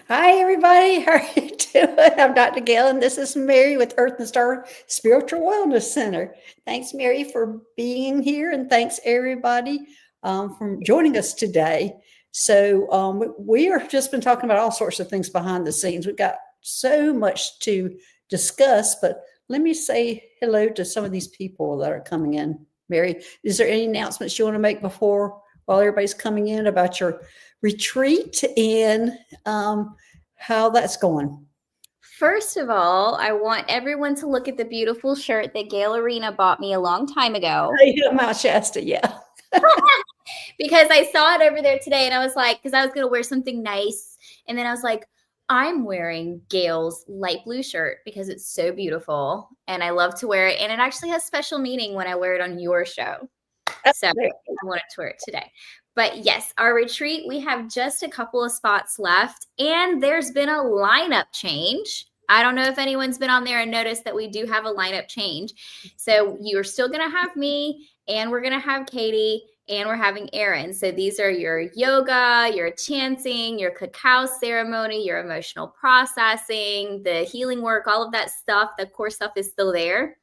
Hi, everybody. How are you doing? I'm Dr. Gail, and this is Mary with Earth and Star Spiritual Wellness Center. Thanks, Mary, for being here, and thanks, everybody, for joining us today. We are just been talking about all sorts of things behind the scenes. We've got so much to discuss, but let me say hello to some of these people that are coming in. Mary, is there any announcements you want to make before while everybody's coming in about your retreat and how that's going? First of all, I want everyone to look at the beautiful shirt that Gail Arena bought me a long time ago. Mount Shasta, yeah. Because I saw it over there today and I was like, because I was going to wear something nice. And then I was like, I'm wearing Gail's light blue shirt because it's so beautiful and I love to wear it. And it actually has special meaning when I wear it on your show. So I wanted to wear it today. But yes, our retreat, we have just a couple of spots left and there's been a lineup change. I don't know if anyone's been on there and noticed that we do have a lineup change. So you're still going to have me and we're going to have Katie and we're having Aaron. So these are your yoga, your chanting, your cacao ceremony, your emotional processing, the healing work, all of that stuff. The core stuff is still there.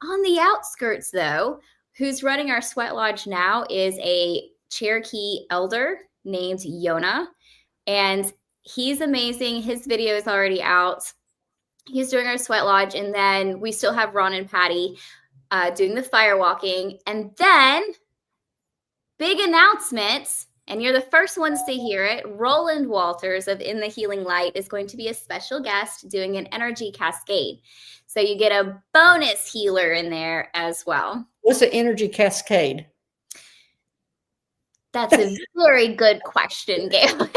On the outskirts, though, who's running our sweat lodge now is a Cherokee elder named Yona. And he's amazing. His video is already out. He's doing our sweat lodge. And then we still have Ron and Patty doing the fire walking. And then big announcements, and you're the first ones to hear it. Roland Walters of In the Healing Light is going to be a special guest doing an energy cascade. So you get a bonus healer in there as well. What's an energy cascade? That's a very good question, Gail.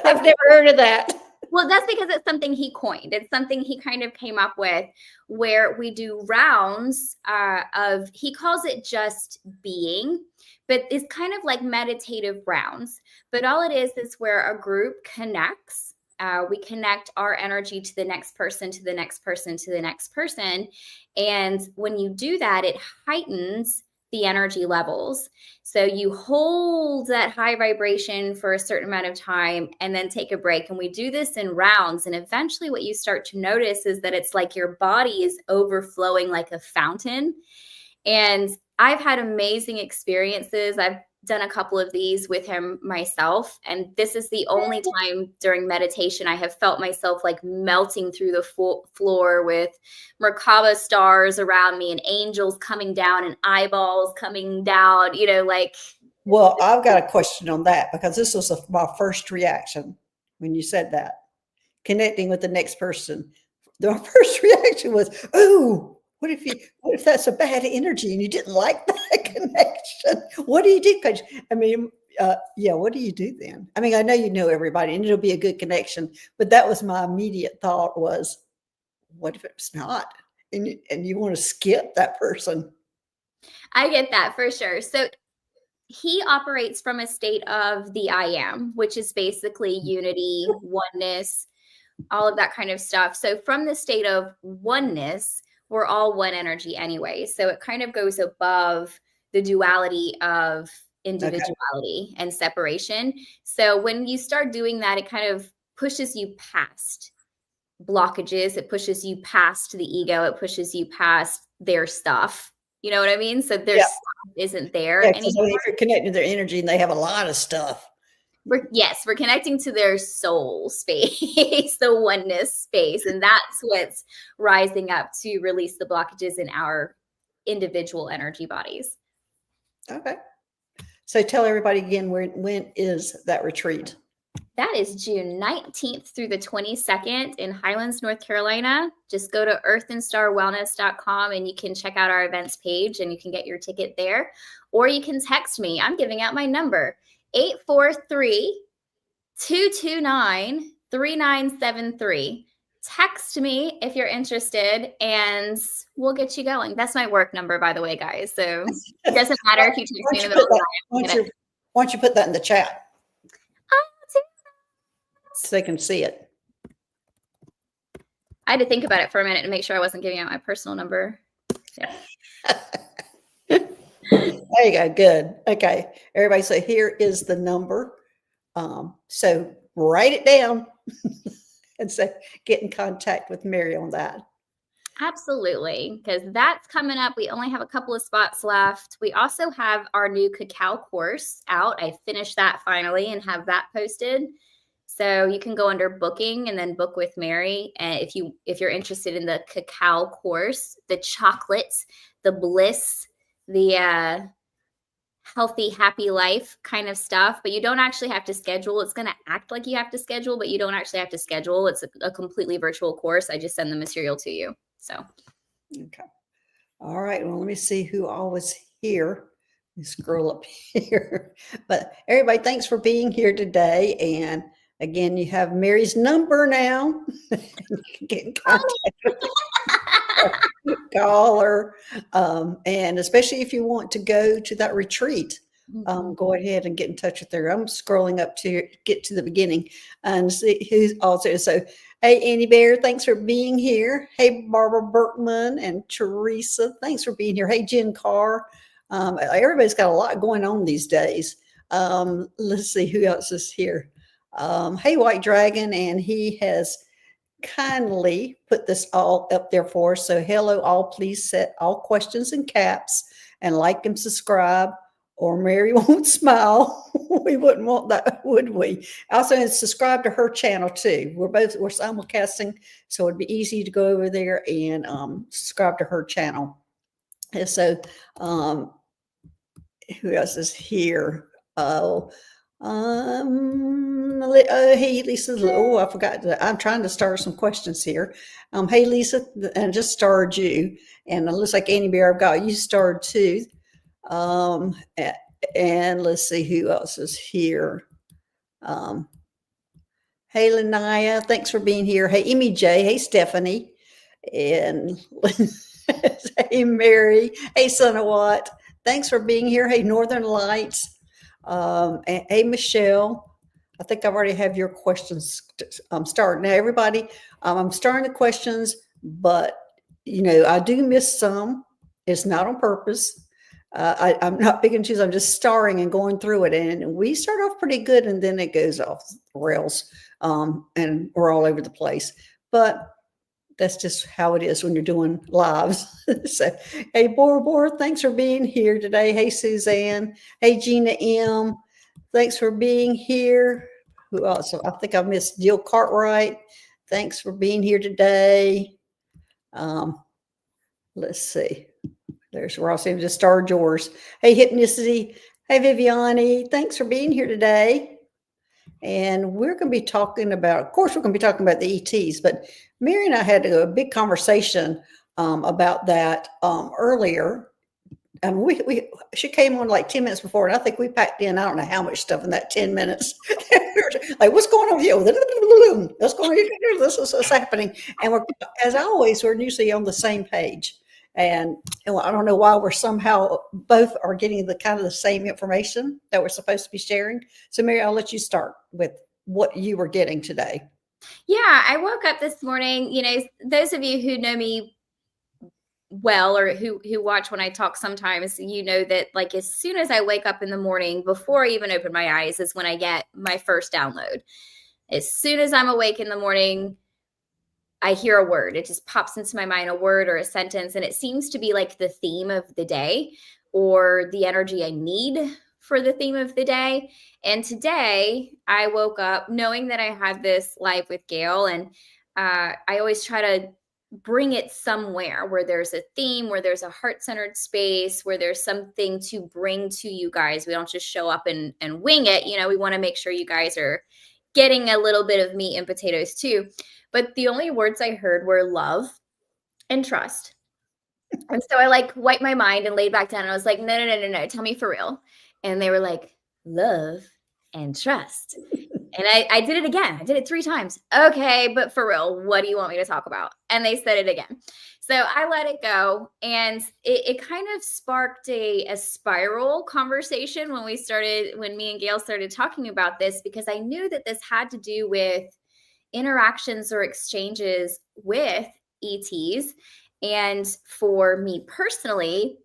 I've never heard of that. Well, that's because it's something he coined. It's something he kind of came up with where we do rounds of, he calls it just being, but it's kind of like meditative rounds. But all it is where a group connects. We connect our energy to the next person, to the next person, to the next person. And when you do that, it heightens the energy levels. So you hold that high vibration for a certain amount of time and then take a break. And we do this in rounds. And eventually what you start to notice is that it's like your body is overflowing like a fountain. And I've had amazing experiences. I've done a couple of these with him myself. And this is the only time during meditation I have felt myself like melting through the floor with Merkaba stars around me and angels coming down and eyeballs coming down, like. Well, I've got a question on that because this was my first reaction when you said that. Connecting with the next person. The first reaction was, oh, what if that's a bad energy and you didn't like that connection? What do you do? Because what do you do then? I mean, I know you know everybody and it'll be a good connection, but that was my immediate thought was, what if it's not? And you want to skip that person? I get that for sure. So he operates from a state of the I am, which is basically unity, oneness, all of that kind of stuff. So from the state of oneness, we're all one energy anyway. So it kind of goes above the duality of individuality and separation. So when you start doing that, it kind of pushes you past blockages. It pushes you past the ego. It pushes you past their stuff. You know what I mean? So their stuff isn't there anymore. If you're connecting to their energy and they have a lot of stuff. We're connecting to their soul space, the oneness space. And that's what's rising up to release the blockages in our individual energy bodies. Okay. So tell everybody again, when is that retreat? That is June 19th through the 22nd in Highlands, North Carolina. Just go to earthandstarwellness.com and you can check out our events page and you can get your ticket there. Or you can text me. I'm giving out my number. 843-229-3973. Text me if you're interested and we'll get you going. That's my work number, by the way, guys. So it doesn't matter if you text me in the middle of the night. Why don't you put that in the chat? So they can see it. I had to think about it for a minute to make sure I wasn't giving out my personal number. Yeah. There you go. Good. Okay. Everybody, so here is the number. So write it down. And so get in contact with Mary on that. Absolutely, because that's coming up. We only have a couple of spots left. We also have our new cacao course out. I finished that finally and have that posted. So you can go under booking and then book with Mary. And if you're interested in the cacao course, the chocolates, the bliss, the healthy, happy life kind of stuff, but you don't actually have to schedule. It's going to act like you have to schedule, but you don't actually have to schedule. It's a completely virtual course. I just send the material to you. So, okay. All right. Well, let me see who all was here. Let me scroll up here. But everybody, thanks for being here today. And again, you have Mary's number now. Get in contact with her. Call her. And especially if you want to go to that retreat, go ahead and get in touch with her. I'm scrolling up to get to the beginning and see who's also. So, hey, Annie Bear, thanks for being here. Hey, Barbara Berkman and Teresa, thanks for being here. Hey, Jen Carr. Everybody's got a lot going on these days. Let's see who else is here. Hey, White Dragon, and he has kindly put this all up there for us. So hello all, please set all questions in caps and like and subscribe or Mary won't smile. We wouldn't want that, would we? Also, and subscribe to her channel too. We're simulcasting, so it'd be easy to go over there and subscribe to her channel. And so who else is here? Hey Lisa. Oh, I forgot. I'm trying to start some questions here. Hey Lisa, and just starred you, and it looks like Annie Bear, I've got you starred too. And let's see who else is here. Hey Lanaya, thanks for being here. Hey Amy J. Hey Stephanie, and hey Mary. Hey Sonawat. Thanks for being here. Hey Northern Lights. Hey Michelle. I think I've already have your questions started. Now everybody, I'm starting the questions, but I do miss some. It's not on purpose. I'm not big and choose. I'm just starring and going through it, and we start off pretty good, and then it goes off the rails, and we're all over the place. But that's just how it is when you're doing lives. So, hey, Bora Bora, thanks for being here today. Hey, Suzanne. Hey, Gina M. Thanks for being here. Who else? I think I missed Jill Cartwright. Thanks for being here today. Let's see. There's Ross, just starred yours. Hey, Hypnicity. Hey, Viviani. Thanks for being here today. And we're going to be talking about, of course, we're going to be talking about the ETs, but Mary and I had a big conversation about that earlier. And she came on like 10 minutes before, and I think we packed in, I don't know how much stuff in that 10 minutes. Like, what's going on with you? What's going on? This is what's happening. And as always, we're usually on the same page. And I don't know why we're somehow both are getting the kind of the same information that we're supposed to be sharing. So Mary, I'll let you start with what you were getting today. Yeah, I woke up this morning, those of you who know me well, or who watch when I talk sometimes, that like as soon as I wake up in the morning, before I even open my eyes, is when I get my first download. As soon as I'm awake in the morning, I hear a word. It just pops into my mind, a word or a sentence, and it seems to be like the theme of the day or the energy I need for the theme of the day. And today I woke up knowing that I had this live with Gail, and I always try to bring it somewhere where there's a theme, where there's a heart-centered space, where there's something to bring to you guys. We don't just show up and wing it. We want to make sure you guys are getting a little bit of meat and potatoes too. But the only words I heard were love and trust. And so I wiped my mind and laid back down, and I was like, no, tell me for real. And they were like, love and trust. And I did it again. I did it 3 times. Okay, but for real, what do you want me to talk about? And they said it again. So I let it go. And it kind of sparked a spiral conversation when me and Gail started talking about this, because I knew that this had to do with interactions or exchanges with ETs. And for me personally,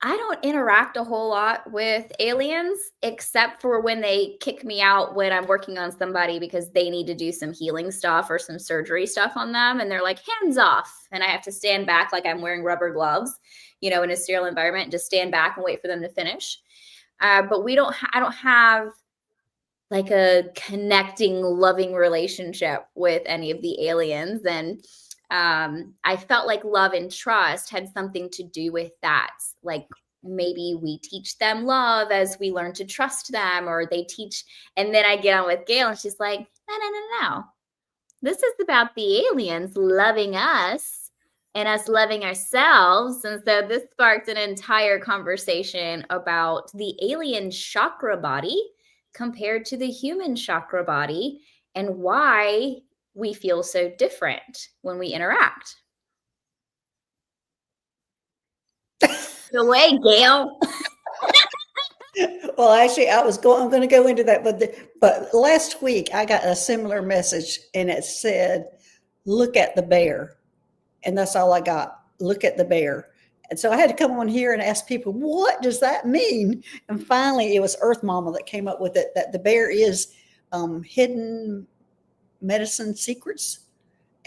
I don't interact a whole lot with aliens except for when they kick me out when I'm working on somebody because they need to do some healing stuff or some surgery stuff on them. And they're like, hands off. And I have to stand back like I'm wearing rubber gloves, in a sterile environment, and just stand back and wait for them to finish. But I don't have like a connecting, loving relationship with any of the aliens. And I felt like love and trust had something to do with that. Like maybe we teach them love as we learn to trust them, or they teach. And then I get on with Gail and she's like, no. This is about the aliens loving us and us loving ourselves. And so this sparked an entire conversation about the alien chakra body compared to the human chakra body and why we feel so different when we interact. The way, Gail. Well, actually, I'm going to go into that, but last week I got a similar message, and it said, "Look at the bear," and that's all I got. Look at the bear, and so I had to come on here and ask people, "What does that mean?" And finally, it was Earth Mama that came up with it. That the bear is hidden medicine secrets.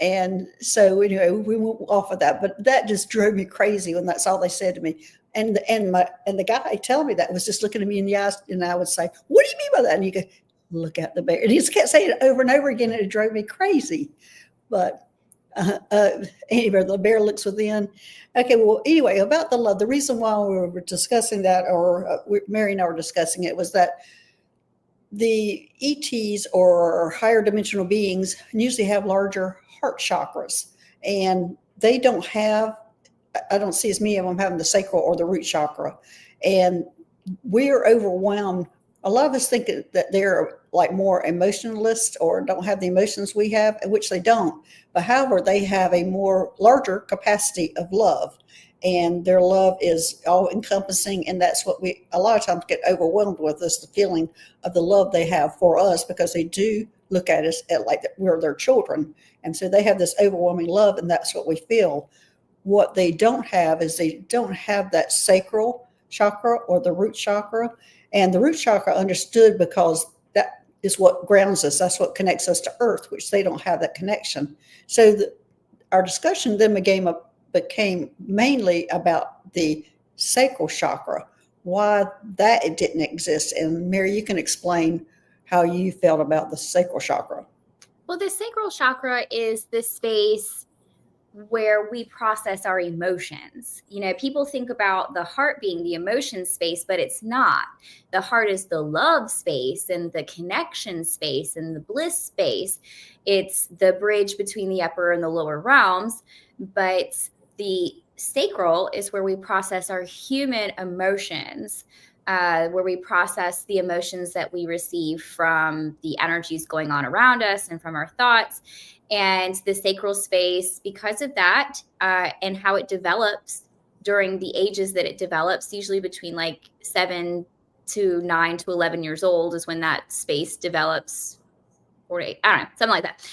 And so anyway, we went off of that, but that just drove me crazy when that's all they said to me. And the guy telling me that was just looking at me in the eyes, and I would say, "What do you mean by that?" And you go, "Look at the bear." And he just kept saying it over and over again, and it drove me crazy. But anyway, the bear looks within. Okay, well, anyway, about the love, the reason why we were discussing that, or Mary and I were discussing it, was that the ETs or higher dimensional beings usually have larger heart chakras, and they don't have, I don't see as many of them having the sacral or the root chakra. And we are overwhelmed. A lot of us think that they're like more emotionalist or don't have the emotions we have, which they don't. But however, they have a more larger capacity of love, and their love is all encompassing. And that's what we a lot of times get overwhelmed with, is the feeling of the love they have for us, because they do look at us like we're their children. And so they have this overwhelming love, and that's what we feel. What they don't have is they don't have that sacral chakra or the root chakra. And the root chakra understood because that is what grounds us. That's what connects us to earth, which they don't have that connection. So our discussion then became mainly about the sacral chakra, why that it didn't exist. And Mary, you can explain how you felt about the sacral chakra. Well, the sacral chakra is the space where we process our emotions. People think about the heart being the emotion space, but it's not. The heart is the love space and the connection space and the bliss space. It's the bridge between the upper and the lower realms. But the sacral is where we process our human emotions, where we process the emotions that we receive from the energies going on around us and from our thoughts. And the sacral space, because of that, and how it develops during the ages that it develops, usually between like 7 to 9 to 11 years old is when that space develops, or 8, I don't know, something like that.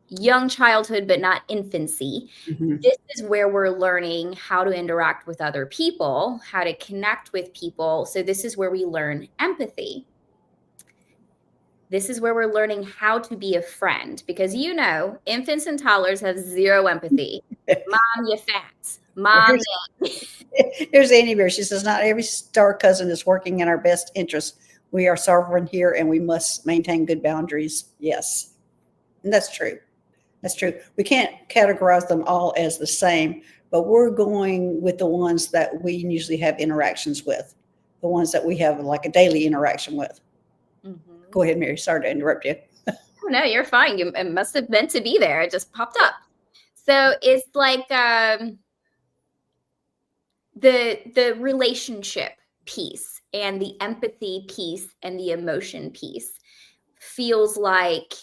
Young childhood, but not infancy. Mm-hmm. This is where we're learning how to interact with other people, how to connect with people. So this is where we learn empathy. This is where we're learning how to be a friend, because infants and toddlers have zero empathy. Mom, you fat. Mom, here's Annie Bear. She says, "Not every star cousin is working in our best interest. We are sovereign here, and we must maintain good boundaries." Yes, and that's true. That's true. We can't categorize them all as the same, but we're going with the ones that we usually have interactions with, the ones that we have like a daily interaction with. Mm-hmm. Go ahead, Mary. Sorry to interrupt you. Oh, no, you're fine. It must have meant to be there. It just popped up. So it's like the relationship piece and the empathy piece and the emotion piece feels like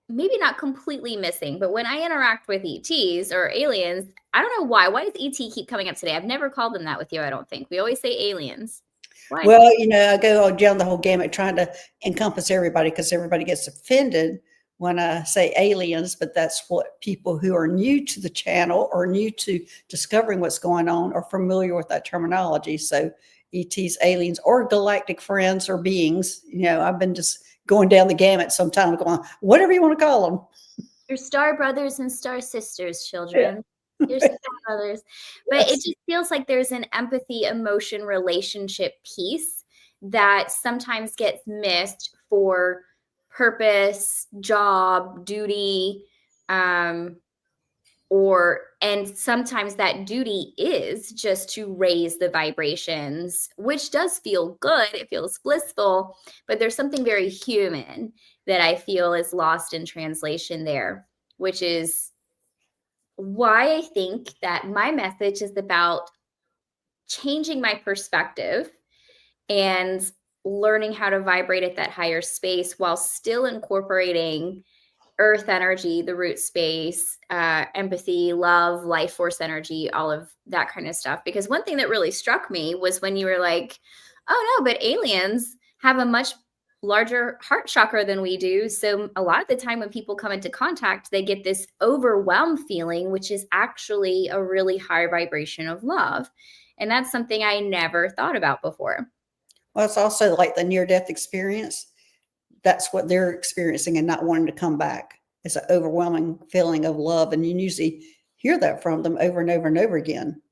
maybe not completely missing. But when I interact with ETs or aliens, I don't know why. Why does ET keep coming up today? I've never called them that with you, I don't think. We always say aliens. Why? Well, I go down the whole gamut trying to encompass everybody, because everybody gets offended when I say aliens, but that's what people who are new to the channel or new to discovering what's going on are familiar with that terminology. So ETs, aliens, or galactic friends or beings. I've been just going down the gamut sometimes, going, whatever you want to call them. Your star brothers and star sisters, children. Yeah. Your star brothers. But Yes. it just feels like there's an empathy, emotion, relationship piece that sometimes gets missed for purpose, job, duty, and sometimes that duty is just to raise the vibrations, which does feel good. It feels blissful, but there's something very human that I feel is lost in translation there, which is why I think that my message is about changing my perspective and learning how to vibrate at that higher space while still incorporating earth energy, the root space, empathy, love, life force energy, all of that kind of stuff. Because one thing that really struck me was when you were like, oh no, but aliens have a much larger heart chakra than we do. So a lot of the time when people come into contact, they get this overwhelmed feeling, which is actually a really high vibration of love. And that's something I never thought about before. Well, it's also like the near-death experience. That's what they're experiencing and not wanting to come back. It's an overwhelming feeling of love. And you usually hear that from them over and over and over again.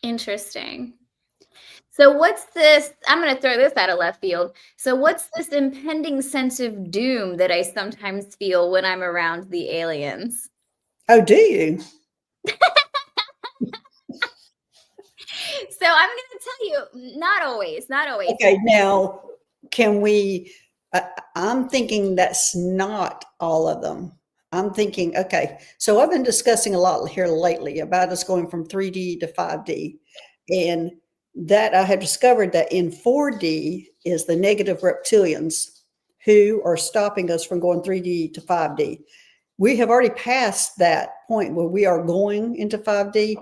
Interesting. So what's this? I'm going to throw this out of left field. So what's this impending sense of doom that I sometimes feel when I'm around the aliens? Oh, do you? So I'm going to tell you, not always, not always. Okay, now can we? I'm thinking that's not all of them. I'm thinking, okay, so I've been discussing a lot here lately about us going from 3D to 5D, and that I have discovered that in 4D is the negative reptilians who are stopping us from going 3D to 5D. We have already passed that point where we are going into 5D,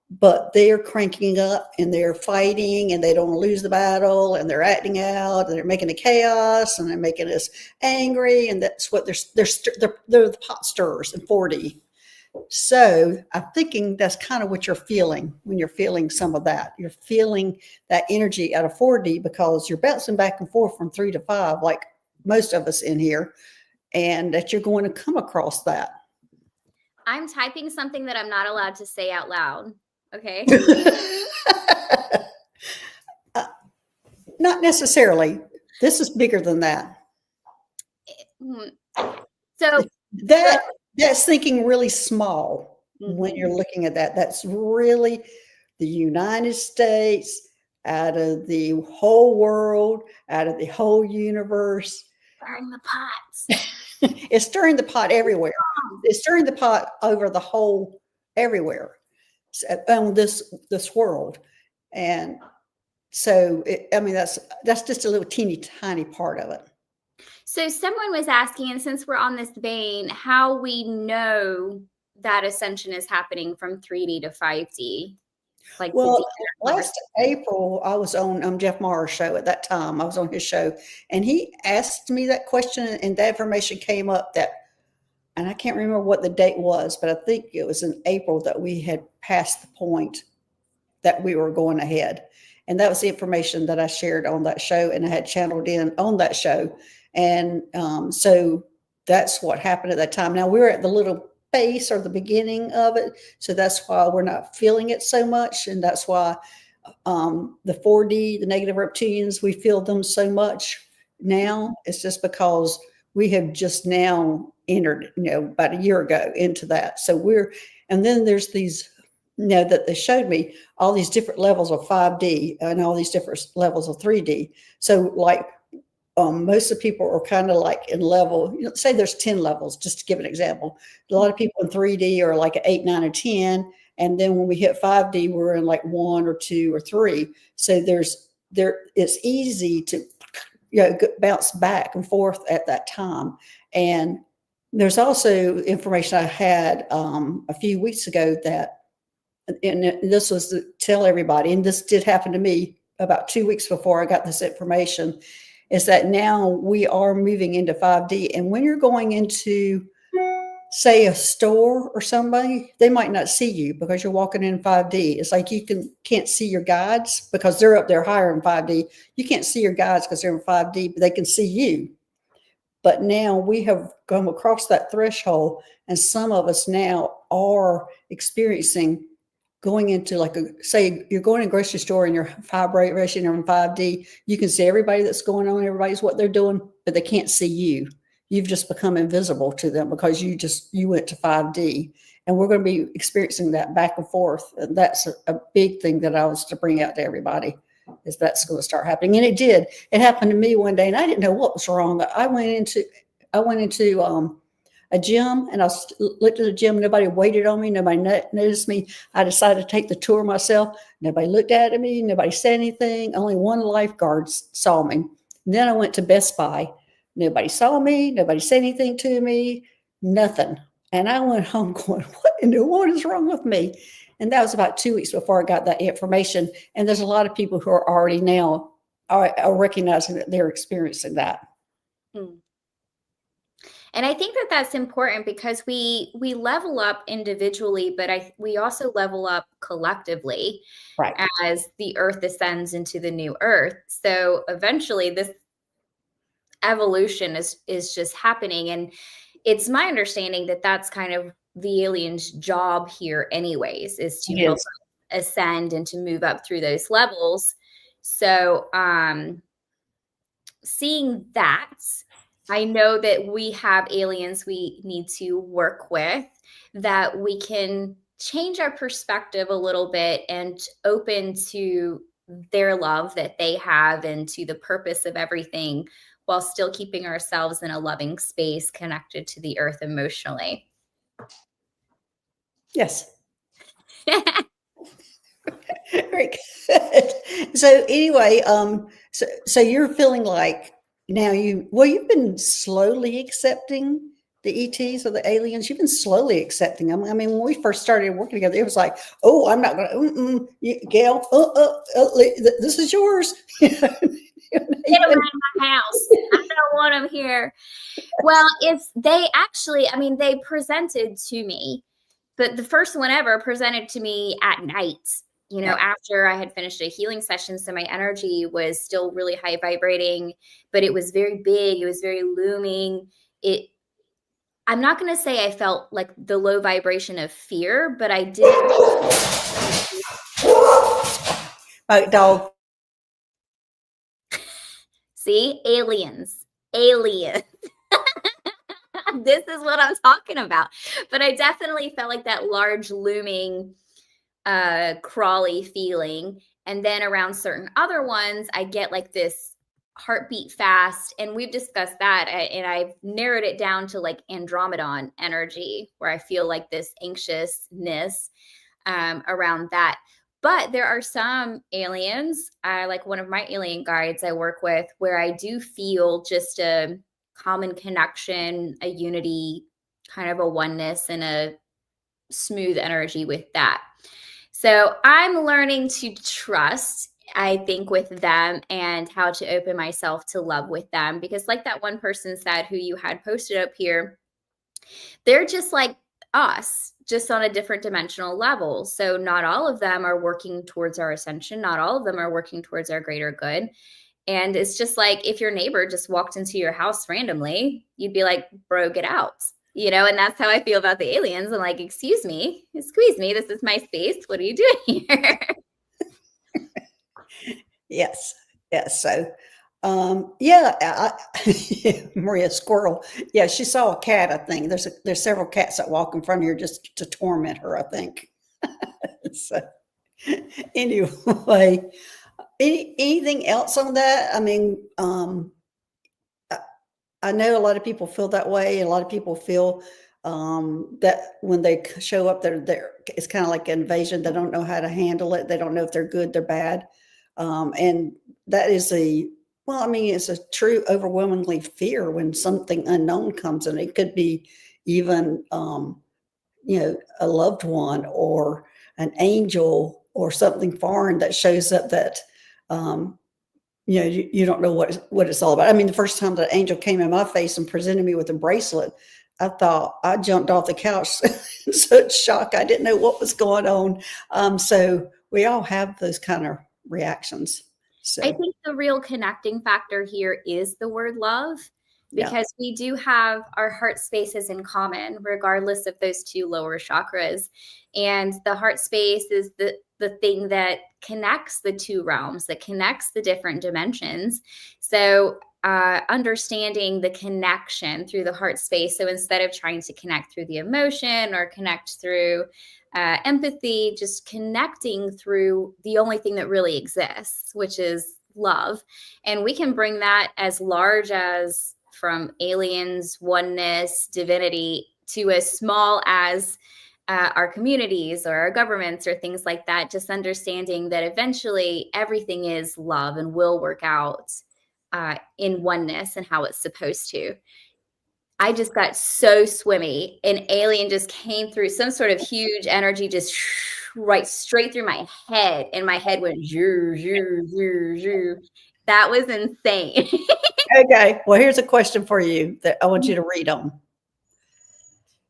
but they're cranking up and they're fighting and they don't lose the battle and they're acting out and they're making a chaos and they're making us angry. And that's what they're the pot stirrers in 4D. So I'm thinking that's kind of what you're feeling when you're feeling some of that. You're feeling that energy out of 4D because you're bouncing back and forth from 3 to 5, like most of us in here, and that you're going to come across that. I'm typing something that I'm not allowed to say out loud. Okay. Not necessarily. This is bigger than that. So that's thinking really small when you're looking at that. That's really the United States out of the whole world, out of the whole universe. Stirring the pots. It's stirring the pot everywhere. It's stirring the pot over the whole everywhere on this world. And so, that's just a little teeny tiny part of it. So someone was asking, and since we're on this vein, how we know that ascension is happening from 3D to 5D. Like, well, last April, I was on Jeff Maher's show at that time. I was on his show, and he asked me that question, and that information came up and I can't remember what the date was, but I think it was in April that we had passed the point that we were going ahead. And that was the information that I shared on that show, and I had channeled in on that show. And so that's what happened at that time. Now we were at the little base or the beginning of it. So that's why we're not feeling it so much. And that's why the 4D, the negative reptilians, we feel them so much now. It's just because we have just now entered, about a year ago into that. So and then there's these, that they showed me all these different levels of 5D and all these different levels of 3D. So like most of the people are kind of like in level, say there's 10 levels, just to give an example. A lot of people in 3D are like 8, 9, or 10. And then when we hit 5D, we're in like 1 or 2 or 3. So it's easy to bounce back and forth at that time. And there's also information I had a few weeks ago and this was to tell everybody, and this did happen to me about 2 weeks before I got this information. is that now we are moving into 5D. And when you're going into, say, a store or somebody, they might not see you because you're walking in 5D. It's like you can't see your guides because they're up there higher in 5D. You can't see your guides because they're in 5D, but they can see you. But now we have come across that threshold, and some of us now are experiencing going into, like, say you're going to a grocery store and you're vibration in 5D, you can see everybody that's going on, everybody's what they're doing, but they can't see you. You've just become invisible to them because you went to 5D. And we're going to be experiencing that back and forth. And that's a big thing that I was to bring out to everybody, is that's going to start happening. And it did. It happened to me one day, and I didn't know what was wrong. I went into a gym, and I looked at the gym. Nobody waited on me. Nobody noticed me. I decided to take the tour myself. Nobody looked at me. Nobody said anything. Only one lifeguard saw me. And then I went to Best Buy. Nobody saw me. Nobody said anything to me. Nothing. And I went home going, what in the world is wrong with me? And that was about 2 weeks before I got that information. And there's a lot of people who are already now are recognizing that they're experiencing that. Hmm. And I think that that's important because we level up individually, but we also level up collectively, Right. as the earth ascends into the new earth. So eventually this evolution is just happening. And it's my understanding that that's kind of the aliens' job here anyways, is to help Yes. ascend and to move up through those levels. So seeing that, I know that we have aliens we need to work with, that we can change our perspective a little bit and open to their love that they have and to the purpose of everything, while still keeping ourselves in a loving space connected to the earth emotionally. Yes. Very good. So anyway, so you're feeling like now you've been slowly accepting the ETs or the aliens. You've been slowly accepting them. I mean, when we first started working together, it was like, oh, I'm not going to, Gail, this is yours. Get them out of my house. I don't want them here. Well, they presented to me, but the first one ever presented to me at night, Right. after I had finished a healing session. So my energy was still really high vibrating, but it was very big. It was very looming. I'm not going to say I felt like the low vibration of fear, but I did. My dog. See, aliens. This is what I'm talking about. But I definitely felt like that large looming crawly feeling. And then around certain other ones, I get like this heartbeat fast. And we've discussed that. And I've narrowed it down to like Andromedon energy, where I feel like this anxiousness around that. But there are some aliens, like one of my alien guides I work with, where I do feel just a common connection, a unity, kind of a oneness, and a smooth energy with that. So I'm learning to trust, I think, with them, and how to open myself to love with them. Because like that one person said, who you had posted up here, they're just like us, just on a different dimensional level. So not all of them are working towards our ascension. Not all of them are working towards our greater good. And it's just like if your neighbor just walked into your house randomly, you'd be like, bro, get out. And that's how I feel about the aliens. I'm like, excuse me, squeeze me. This is my space. What are you doing here? Yes. Yes. So, Maria Squirrel. Yeah, she saw a cat. I think there's several cats that walk in front of her just to torment her, I think. So, anyway, anything else on that? I mean, I know a lot of people feel that way. A lot of people feel that when they show up, it's kind of like an invasion. They don't know how to handle it. They don't know if they're good, they're bad. And that is it's a true overwhelmingly fear when something unknown comes in. It could be even, a loved one or an angel or something foreign that shows up that you don't know what it's all about. I mean, the first time the angel came in my face and presented me with a bracelet, I thought I jumped off the couch in such shock. I didn't know what was going on. So we all have those kind of reactions. I So think the real connecting factor here is the word love, yeah, because we do have our heart spaces in common, regardless of those two lower chakras. And the heart space is the thing that connects the two realms, that connects the different dimensions. So understanding the connection through the heart space. So instead of trying to connect through the emotion or connect through empathy, just connecting through the only thing that really exists, which is love. And we can bring that as large as from aliens, oneness, divinity, to as small as our communities or our governments or things like that. Just understanding that eventually everything is love and will work out in oneness and how it's supposed to. I just got so swimmy. An alien just came through, some sort of huge energy just right straight through my head. And my head went, zhoo, zhoo, zhoo, zhoo. That was insane. okay. Well, here's a question for you that I want you to read on.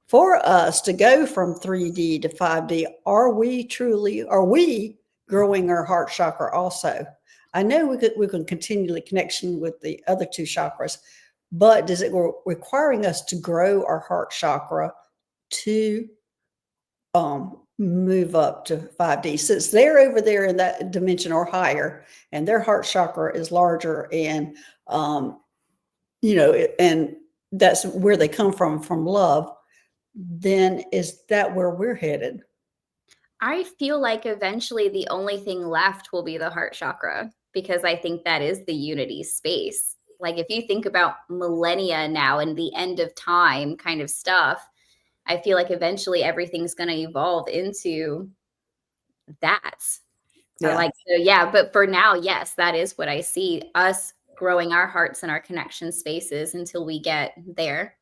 For us to go from 3D to 5D, are we growing our heart chakra also? I know we can continually connection with the other two chakras, but does it requiring us to grow our heart chakra to move up to 5D, since they're over there in that dimension or higher, and their heart chakra is larger, and and that's where they come from love. Then is that where we're headed? I feel like eventually the only thing left will be the heart chakra, because I think that is the unity space. Like if you think about millennia now and the end of time kind of stuff, I feel like eventually everything's going to evolve into that. Or Yeah. like, so yeah, but for now, yes, that is what I see, us growing our hearts and our connection spaces until we get there.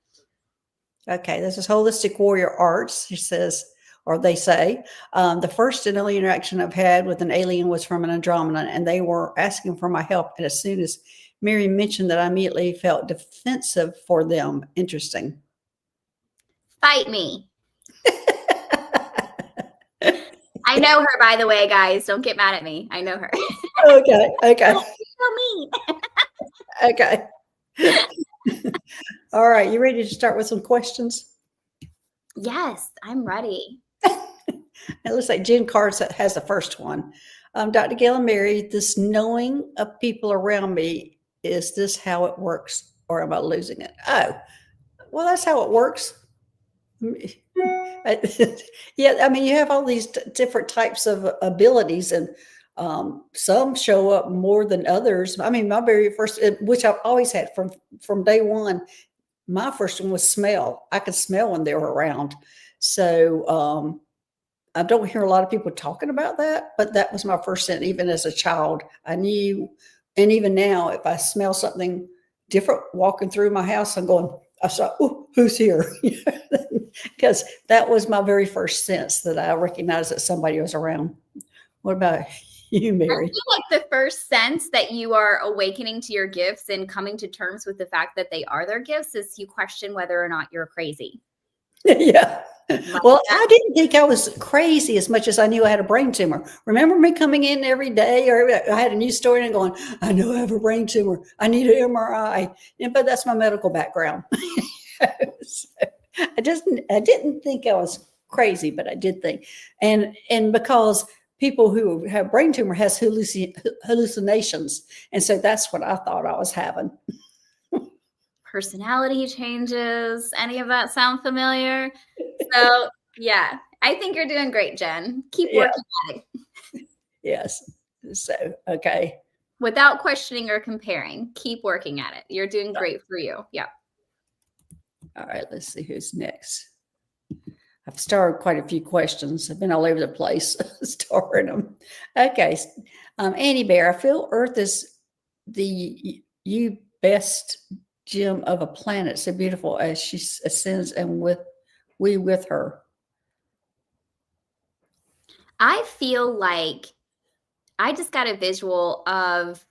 Okay. This is holistic warrior arts. She says, or they say, the first and only interaction I've had with an alien was from an Andromeda, and they were asking for my help. And as soon as Mary mentioned that, I immediately felt defensive for them. Interesting. Fight me. I know her, by the way, guys. Don't get mad at me. I know her. Okay. Okay. So mean. Okay. All right. You ready to start with some questions? Yes, I'm ready. It looks like Jen Cards has the first one. Dr. Gail and Mary, this knowing of people around me, is this how it works or am I losing it? Oh, well, that's how it works. Yeah, I mean, you have all these different types of abilities, and some show up more than others. I mean, my very first, which I've always had from day one, my first one was smell. I could smell when they were around. So I don't hear a lot of people talking about that, but that was my first sense. Even as a child, I knew, and even now, if I smell something different walking through my house, I'm going, I saw, oh, who's here? Because that was my very first sense that I recognized that somebody was around. What about you, I Mary? feel like the first sense that you are awakening to your gifts and coming to terms with the fact that they are their gifts is you question whether or not you're crazy. Yeah. Like Well, that. I didn't think I was crazy as much as I knew I had a brain tumor. Remember me coming in every day, or I had a news story and going, I know I have a brain tumor. I need an MRI. But that's my medical background. So I didn't think I was crazy, but I did think. And because people who have brain tumor has hallucinations. And so that's what I thought I was having. Personality changes. Any of that sound familiar? So, yeah, I think you're doing great, Jen. Keep Yeah. working at it Yes. So, okay. without questioning or comparing. Keep working at it. You're doing great for you. Yeah. All right. Let's see who's next. I've started quite a few questions. I've been all over the place starting them. Okay. Annie Bear, I feel Earth is the you best gem of a planet, so beautiful as she ascends, and we with her. I feel like I just got a visual of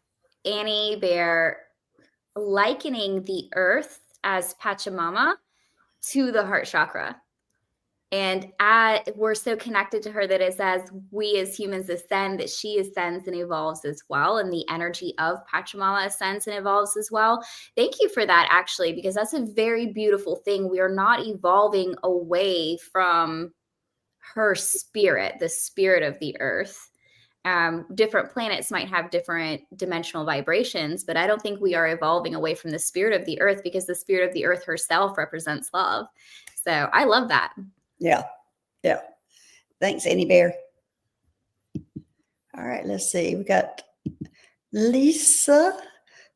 Annie Bear likening the earth as Pachamama to the heart chakra. And we're so connected to her that it's as we as humans ascend, that she ascends and evolves as well. And the energy of Pachamama ascends and evolves as well. Thank you for that, actually, because that's a very beautiful thing. We are not evolving away from her spirit, the spirit of the earth. Different planets might have different dimensional vibrations, but I don't think we are evolving away from the spirit of the earth, because the spirit of the earth herself represents love. So I love that. Yeah. Yeah. Thanks, Annie Bear. All right, let's see. We got Lisa.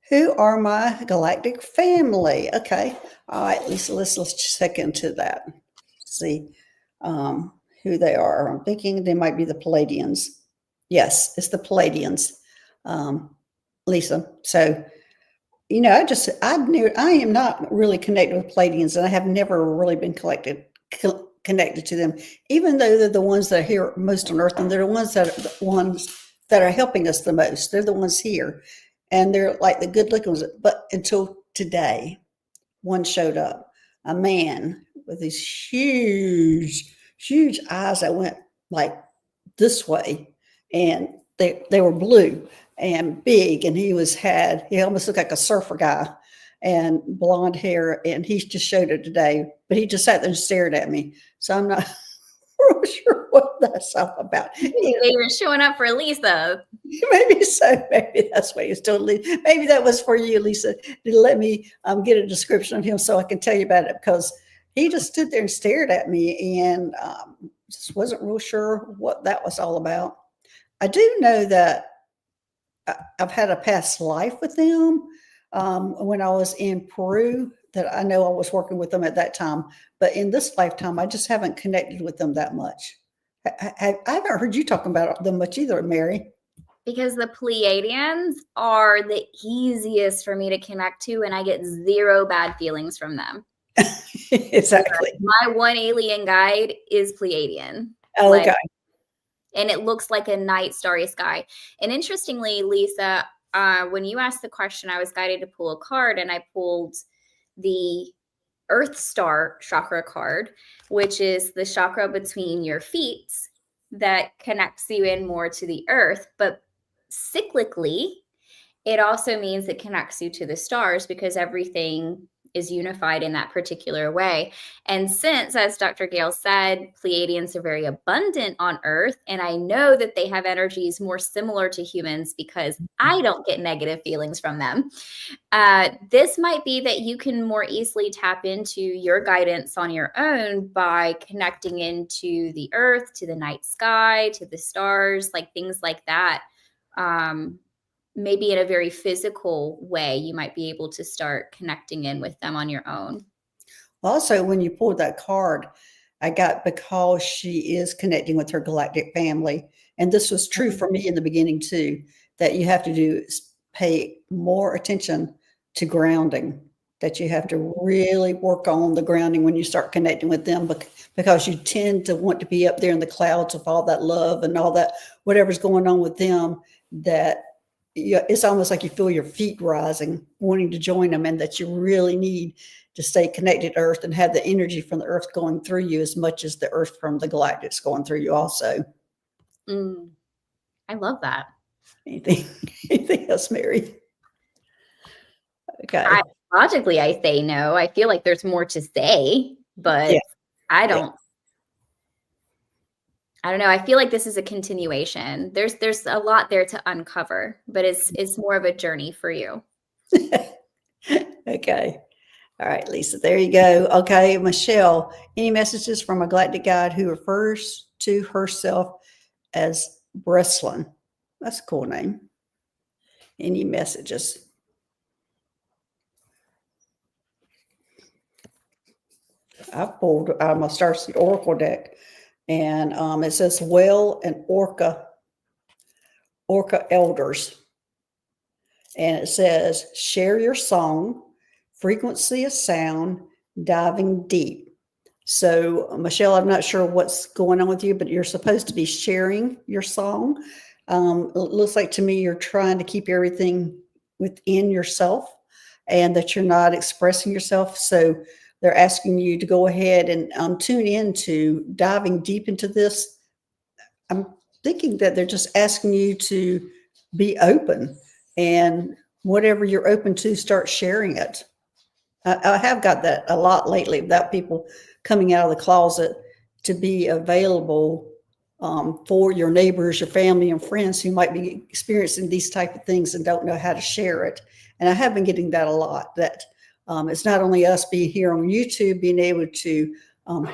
Who are my galactic family? Okay. All right, Lisa, let's check into that. See who they are. I'm thinking they might be the Palladians. Yes, it's the Palladians, Lisa. So, I am not really connected with Palladians, and I have never really been connected to them, even though they're the ones that are here most on Earth, and they're the ones that are helping us the most. They're the ones here, and they're like the good-looking ones. But until today, one showed up, a man with these huge, huge eyes that went like this way, and they were blue and big, and he almost looked like a surfer guy, and blonde hair, and he just showed it today, but he just sat there and stared at me. So I'm not real sure what that's all about. They were showing up for Lisa. Maybe so. Maybe that's what he's doing. Maybe that was for you, Lisa, to let me get a description of him so I can tell you about it, because he just stood there and stared at me, and just wasn't real sure what that was all about. I do know that I've had a past life with them when I was in Peru, that I know I was working with them at that time. But in this lifetime, I just haven't connected with them that much. I haven't heard you talking about them much either, Mary. Because the Pleiadians are the easiest for me to connect to, and I get zero bad feelings from them. Exactly. My one alien guide is Pleiadian. Oh, okay. And it looks like a night starry sky. And interestingly, Lisa, when you asked the question, I was guided to pull a card, and I pulled the Earth Star chakra card, which is the chakra between your feet that connects you in more to the earth. But cyclically, it also means it connects you to the stars, because everything is unified in that particular way. And since, as Dr. Gail said, Pleiadians are very abundant on Earth, and I know that they have energies more similar to humans because I don't get negative feelings from them. This might be that you can more easily tap into your guidance on your own by connecting into the earth, to the night sky, to the stars, like things like that. Maybe in a very physical way, you might be able to start connecting in with them on your own. Also, when you pulled that card, I got, because she is connecting with her galactic family, and this was true for me in the beginning too, that you have to pay more attention to grounding, that you have to really work on the grounding when you start connecting with them, because you tend to want to be up there in the clouds of all that love and all that, whatever's going on with them, that it's almost like you feel your feet rising, wanting to join them, and that you really need to stay connected to Earth and have the energy from the Earth going through you as much as the Earth from the galactics going through you also. I love that. Anything else, Mary? Okay. Logically, I say no. I feel like there's more to say, but yeah. I don't know. I feel like this is a continuation. There's a lot there to uncover, but it's more of a journey for you. Okay. All right, Lisa, there you go. Okay, Michelle, any messages from a galactic guide who refers to herself as Breslin? That's a cool name. Any messages? I pulled out my Starseed Oracle deck, and it says Whale and Orca elders. And it says, share your song, frequency of sound, diving deep. So, Michelle, I'm not sure what's going on with you, but you're supposed to be sharing your song. It looks like to me you're trying to keep everything within yourself and that you're not expressing yourself. So they're asking you to go ahead and tune into diving deep into this. I'm thinking that they're just asking you to be open, and whatever you're open to, start sharing it. I have got that a lot lately about people coming out of the closet to be available for your neighbors, your family, and friends who might be experiencing these type of things and don't know how to share it. And I have been getting that a lot. That it's not only us being here on YouTube, being able to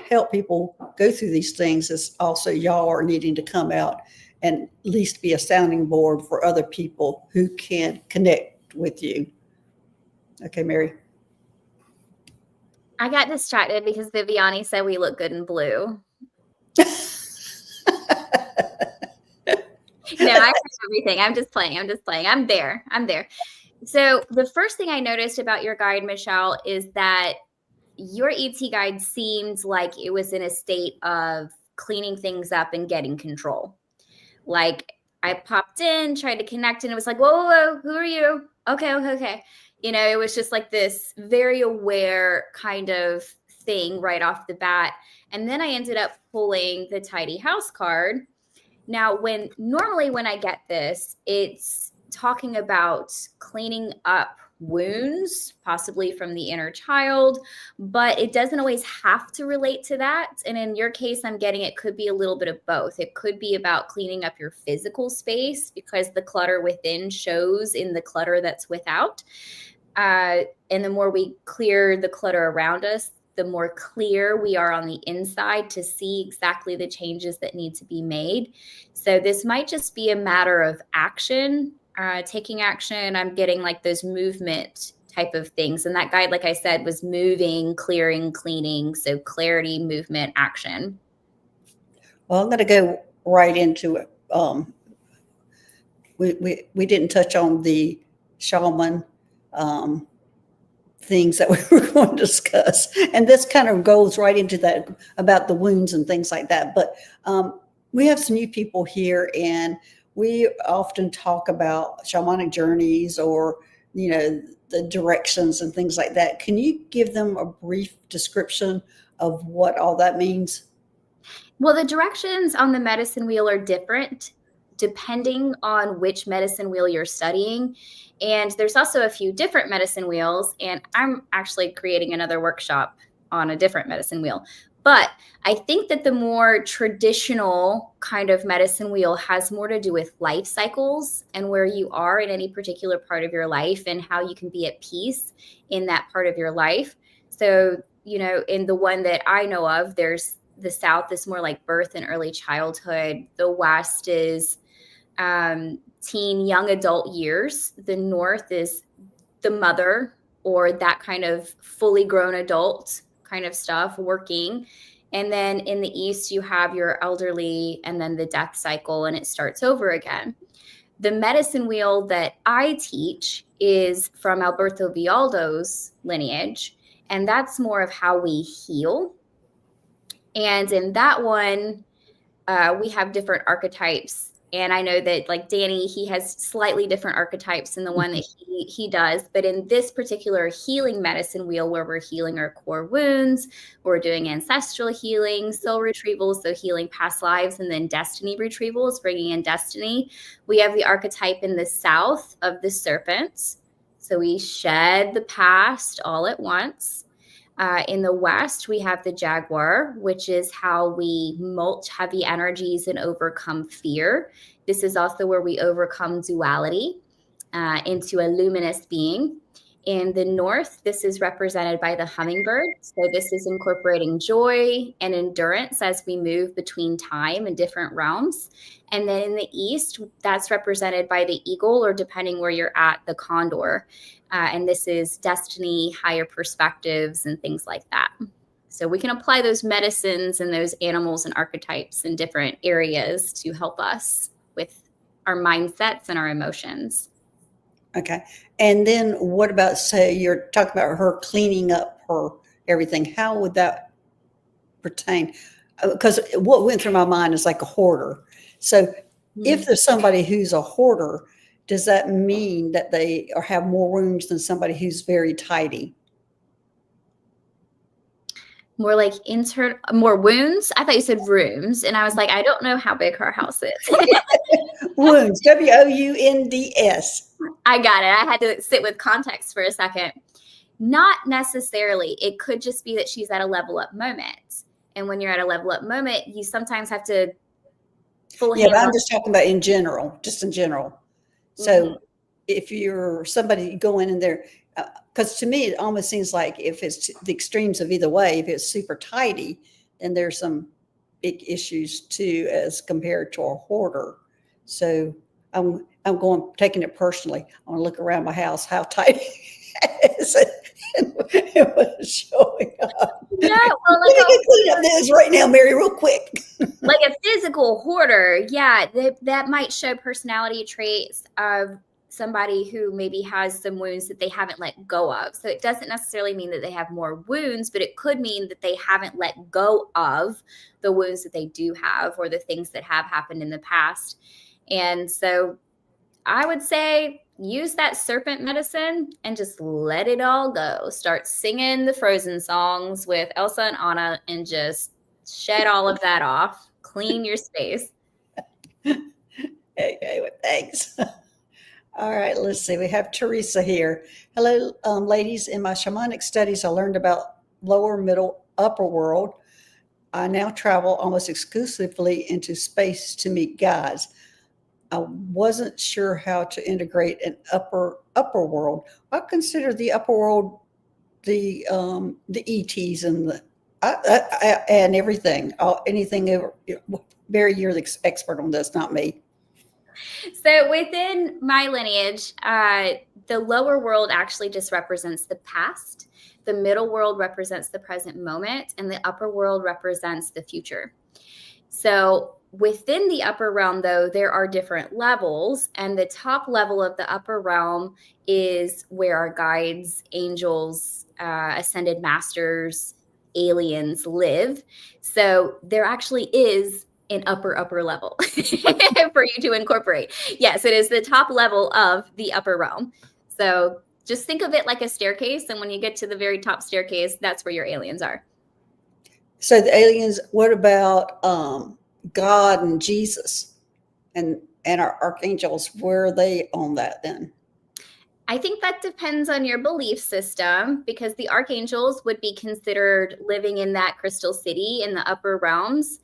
help people go through these things, is also y'all are needing to come out and at least be a sounding board for other people who can connect with you. Okay, Mary. I got distracted because Viviani said we look good in blue. No, I heard everything. I'm just playing. I'm there. So the first thing I noticed about your guide, Michelle, is that your ET guide seemed like it was in a state of cleaning things up and getting control. Like I popped in, tried to connect, and it was like, whoa, who are you? Okay. It was just like this very aware kind of thing right off the bat. And then I ended up pulling the Tidy House card. Now, normally when I get this, it's talking about cleaning up wounds, possibly from the inner child, but it doesn't always have to relate to that. And in your case, I'm getting it could be a little bit of both. It could be about cleaning up your physical space because the clutter within shows in the clutter that's without. And the more we clear the clutter around us, the more clear we are on the inside to see exactly the changes that need to be made. So this might just be a matter of action, taking action. I'm getting like those movement type of things. And that guide, like I said, was moving, clearing, cleaning. So clarity, movement, action. Well, I'm going to go right into it. We didn't touch on the shaman things that we were going to discuss. And this kind of goes right into that about the wounds and things like that. But we have some new people here, and we often talk about shamanic journeys or, the directions and things like that. Can you give them a brief description of what all that means? Well, the directions on the medicine wheel are different depending on which medicine wheel you're studying. And there's also a few different medicine wheels, and I'm actually creating another workshop on a different medicine wheel. But I think that the more traditional kind of medicine wheel has more to do with life cycles and where you are in any particular part of your life and how you can be at peace in that part of your life. So, in the one that I know of, there's the South is more like birth and early childhood. The West is teen, young adult years. The North is the mother or that kind of fully grown adult kind of stuff, working. And then in the East, you have your elderly and then the death cycle, and it starts over again. The medicine wheel that I teach is from Alberto Vialdo's lineage, and that's more of how we heal. And in that one, we have different archetypes. And I know that like Danny, he has slightly different archetypes in the one that he does. But in this particular healing medicine wheel, where we're healing our core wounds, we're doing ancestral healing, soul retrievals, so healing past lives, and then destiny retrievals, bringing in destiny. We have the archetype in the South of the serpent. So we shed the past all at once. In the West, we have the jaguar, which is how we mulch heavy energies and overcome fear. This is also where we overcome duality into a luminous being. In the North, this is represented by the hummingbird. So this is incorporating joy and endurance as we move between time and different realms. And then in the East, that's represented by the eagle, or depending where you're at, the condor. And this is destiny, higher perspectives, and things like that. So we can apply those medicines and those animals and archetypes in different areas to help us with our mindsets and our emotions. Okay. And then what about, say, you're talking about her cleaning up her everything. How would that pertain? Because what went through my mind is like a hoarder. So if there's somebody who's a hoarder, does that mean that they or have more wounds than somebody who's very tidy? More like more wounds. I thought you said rooms, and I was like, I don't know how big her house is. Wounds, Wounds. I got it. I had to sit with context for a second. Not necessarily. It could just be that she's at a level up moment. And when you're at a level up moment, you sometimes have to Yeah, but I'm just talking about in general, just in general. So if you're somebody going in there, because to me, it almost seems like if it's the extremes of either way, if it's super tidy, then there's some big issues too, as compared to a hoarder. So I'm taking it personally. I want to look around my house, how tidy is it? It was showing up. No, well, Let me clean up this right now, Mary, real quick. Like a physical hoarder, yeah, that might show personality traits of somebody who maybe has some wounds that they haven't let go of. So it doesn't necessarily mean that they have more wounds, but it could mean that they haven't let go of the wounds that they do have or the things that have happened in the past. And so I would say use that serpent medicine and just let it all go. Start singing the Frozen songs with Elsa and Anna and just shed all of that off. Clean your space. Okay, well, thanks. All right, let's see. We have Teresa here. Hello, ladies. In my shamanic studies, I learned about lower, middle, upper world. I now travel almost exclusively into space to meet guides. I wasn't sure how to integrate an upper world. I consider the upper world the ETs and the and everything, anything. Barry, you're the expert on this, not me. So within my lineage, the lower world actually just represents the past. The middle world represents the present moment, and the upper world represents the future. So within the upper realm, though, there are different levels, and the top level of the upper realm is where our guides, angels, ascended masters, aliens live. So there actually is an upper level for you to incorporate. Yes, it is the top level of the upper realm. So just think of it like a staircase, and when you get to the very top staircase, that's where your aliens are. So the aliens, what about God and Jesus and our archangels? Where are they on that then? I think that depends on your belief system, because the archangels would be considered living in that crystal city in the upper realms.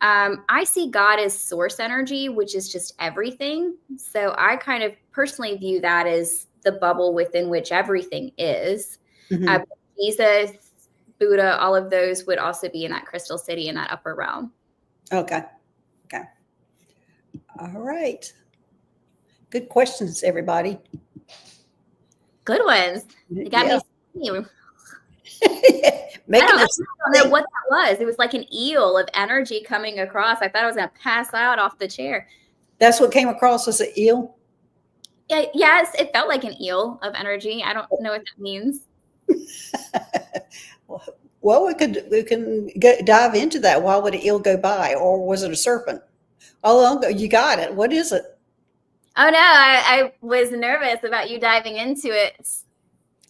I see God as source energy, which is just everything. So I kind of personally view that as the bubble within which everything is. Mm-hmm. Jesus, Buddha, all of those would also be in that crystal city in that upper realm. Okay. All right. Good questions, everybody. Good ones. You got me. I don't know what that was. It was like an eel of energy coming across. I thought I was going to pass out off the chair. That's what came across as an eel? Yes, it felt like an eel of energy. I don't know what that means. Well, we can dive into that. Why would an eel go by? Or was it a serpent? Oh, you got it. What is it? Oh, no, I was nervous about you diving into it.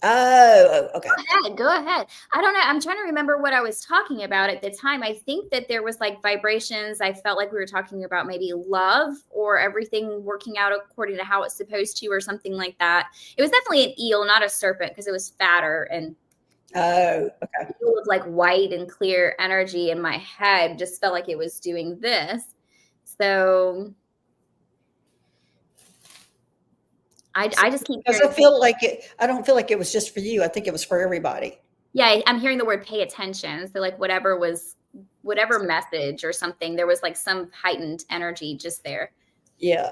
Oh, okay. Go ahead. I don't know. I'm trying to remember what I was talking about at the time. I think that there was like vibrations. I felt like we were talking about maybe love or everything working out according to how it's supposed to or something like that. It was definitely an eel, not a serpent, because it was fatter and okay. It was like white and clear energy in my head. Just felt like it was doing this. So I just keep because I don't feel like it was just for you. I think it was for everybody. Yeah, I'm hearing the word pay attention. So like whatever message or something, there was like some heightened energy just there. Yeah.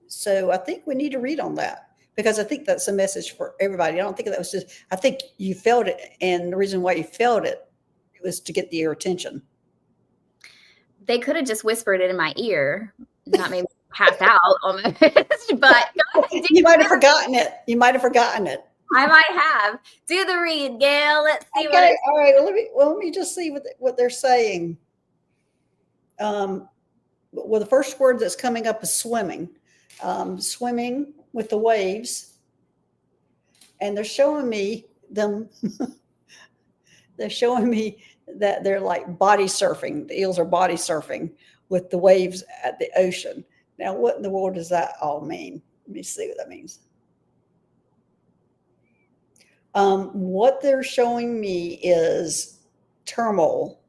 So I think we need to read on that, because I think that's a message for everybody. I don't think that was just, I think you felt it. And the reason why you felt it was to get your attention. They could have just whispered it in my ear, not maybe pass out almost, but you might have forgotten it. I might have. Do the read, Gail. Let's see. Okay. All right. Let me just see what they're saying. Well, the first word that's coming up is swimming. swimming with the waves, and they're showing me them. They're showing me that they're like body surfing. The eels are body surfing with the waves at the ocean. Now, what in the world does that all mean? Let me see what that means. What they're showing me is turmoil,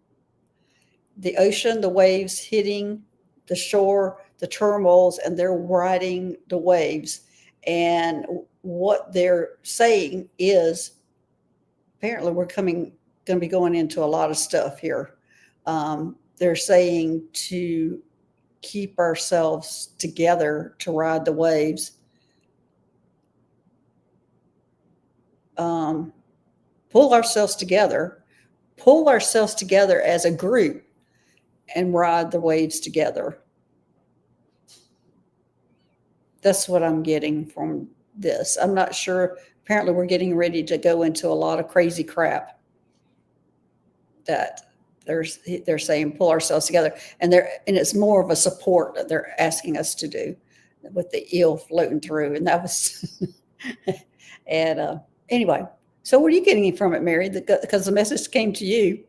the ocean, the waves hitting the shore, the turmoils, and they're riding the waves. And what they're saying is apparently we're going to be going into a lot of stuff here. They're saying to keep ourselves together to ride the waves. Pull ourselves together, pull ourselves together as a group and ride the waves together. That's what I'm getting from this. I'm not sure. Apparently, we're getting ready to go into a lot of crazy crap that they're saying pull ourselves together, and it's more of a support that they're asking us to do with the eel floating through, and that was and anyway. So, what are you getting from it, Mary? Because the message came to you,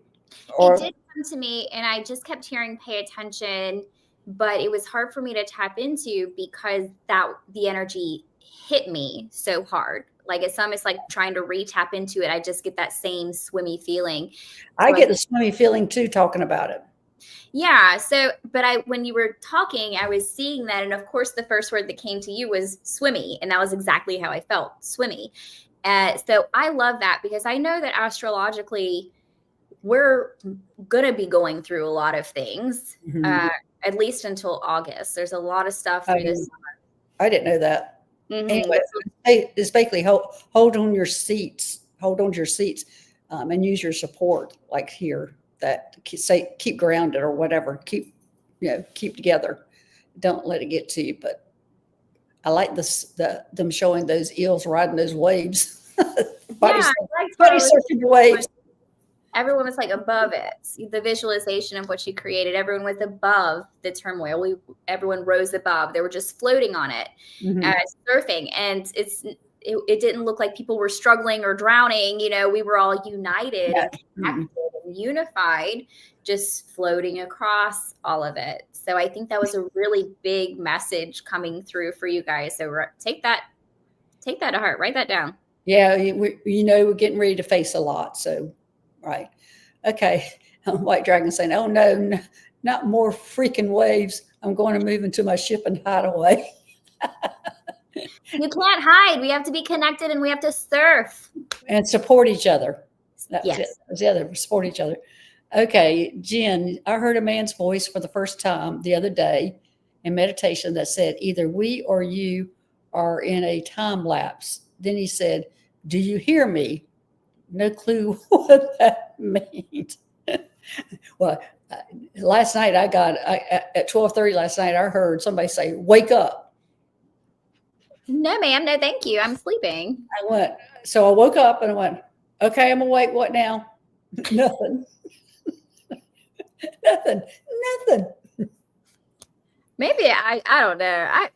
or it did come to me, and I just kept hearing "pay attention," but it was hard for me to tap into because the energy hit me so hard. Like it's almost like trying to re-tap into it. I just get that same swimmy feeling. So I get the swimmy feeling too, talking about it. Yeah. So, but when you were talking, I was seeing that. And of course, the first word that came to you was swimmy. And that was exactly how I felt, swimmy. So I love that because I know that astrologically, we're going to be going through a lot of things, at least until August. There's a lot of stuff through this summer. I didn't know that. Anyway, it's basically hold on your seats, and use your support, like here, that keep grounded or whatever, keep together. Don't let it get to you. But I like them showing those eels riding those waves, body surfing the waves. Everyone was like above it. The visualization of what you created, everyone was above the turmoil. Everyone rose above. They were just floating on it, surfing. And it didn't look like people were struggling or drowning. We were all united and connected and unified, just floating across all of it. So I think that was a really big message coming through for you guys. So take that to heart. Write that down. Yeah, we're getting ready to face a lot. So. Right. Okay. White Dragon saying, oh, no, not more freaking waves. I'm going to move into my ship and hide away. You can't hide. We have to be connected and we have to surf. And support each other. That's yes. It. That's the other, support each other. Okay. Jen, I heard a man's voice for the first time the other day in meditation that said, either we or you are in a time lapse. Then he said, do you hear me? No clue what that means. Well, last night at 12:30 last night, I heard somebody say, wake up. No, ma'am. No, thank you. I'm sleeping. So I woke up and I went, okay, I'm awake. What now? Nothing. Nothing. Maybe I don't know.